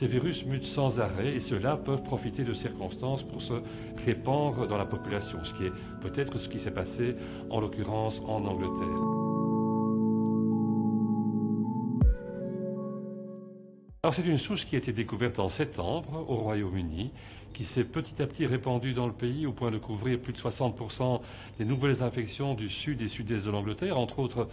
ces virus mutent sans arrêt et ceux-là peuvent profiter de circonstances pour se répandre dans la population, ce qui est peut-être ce qui s'est passé en l'occurrence en Angleterre. Alors c'est une souche qui a été découverte en septembre au Royaume-Uni, qui s'est petit à petit répandue dans le pays au point de couvrir plus de 60% des nouvelles infections du sud et sud-est de l'Angleterre, entre autres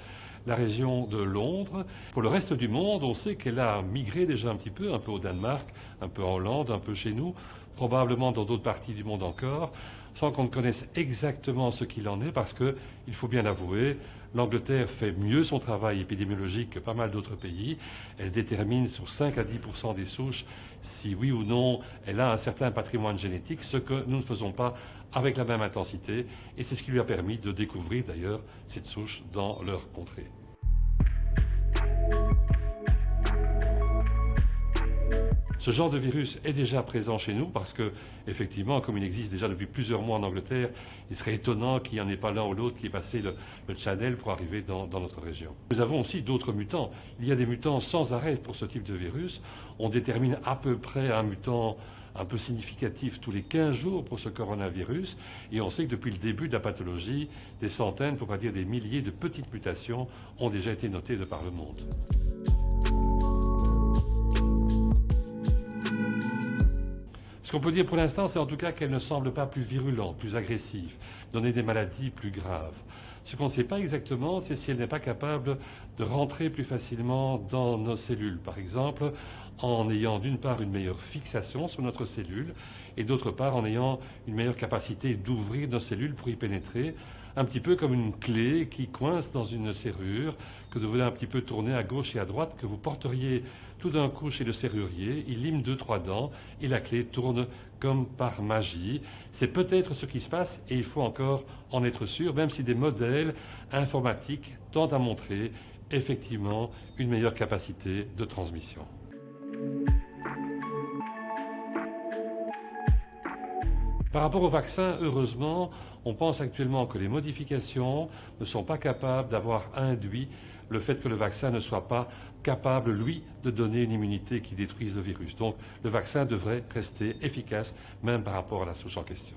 la région de Londres. Pour le reste du monde, on sait qu'elle a migré déjà un peu au Danemark, un peu en Hollande, un peu chez nous, probablement dans d'autres parties du monde encore, sans qu'on ne connaisse exactement ce qu'il en est, parce que, il faut bien l'avouer, l'Angleterre fait mieux son travail épidémiologique que pas mal d'autres pays. Elle détermine sur 5 à 10% des souches si oui ou non elle a un certain patrimoine génétique, ce que nous ne faisons pas avec la même intensité. Et c'est ce qui lui a permis de découvrir d'ailleurs cette souche dans leur contrée. Ce genre de virus est déjà présent chez nous parce que, effectivement, comme il existe déjà depuis plusieurs mois en Angleterre, il serait étonnant qu'il n'y en ait pas l'un ou l'autre qui ait passé le Channel pour arriver dans notre région. Nous avons aussi d'autres mutants. Il y a des mutants sans arrêt pour ce type de virus. On détermine à peu près un mutant un peu significatif tous les 15 jours pour ce coronavirus. Et on sait que depuis le début de la pathologie, des centaines, pour pas dire des milliers de petites mutations ont déjà été notées de par le monde. Ce qu'on peut dire pour l'instant, c'est en tout cas qu'elle ne semble pas plus virulente, plus agressive, donner des maladies plus graves. Ce qu'on ne sait pas exactement, c'est si elle n'est pas capable de rentrer plus facilement dans nos cellules. Par exemple, en ayant d'une part une meilleure fixation sur notre cellule et d'autre part en ayant une meilleure capacité d'ouvrir nos cellules pour y pénétrer, un petit peu comme une clé qui coince dans une serrure, que vous voulez un petit peu tourner à gauche et à droite, que vous porteriez tout d'un coup chez le serrurier, il lime 2-3 dents et la clé tourne comme par magie. C'est peut-être ce qui se passe et il faut encore en être sûr, même si des modèles informatiques tendent à montrer effectivement une meilleure capacité de transmission. Par rapport au vaccin, heureusement, on pense actuellement que les modifications ne sont pas capables d'avoir induit le fait que le vaccin ne soit pas capable, lui, de donner une immunité qui détruise le virus. Donc le vaccin devrait rester efficace, même par rapport à la souche en question.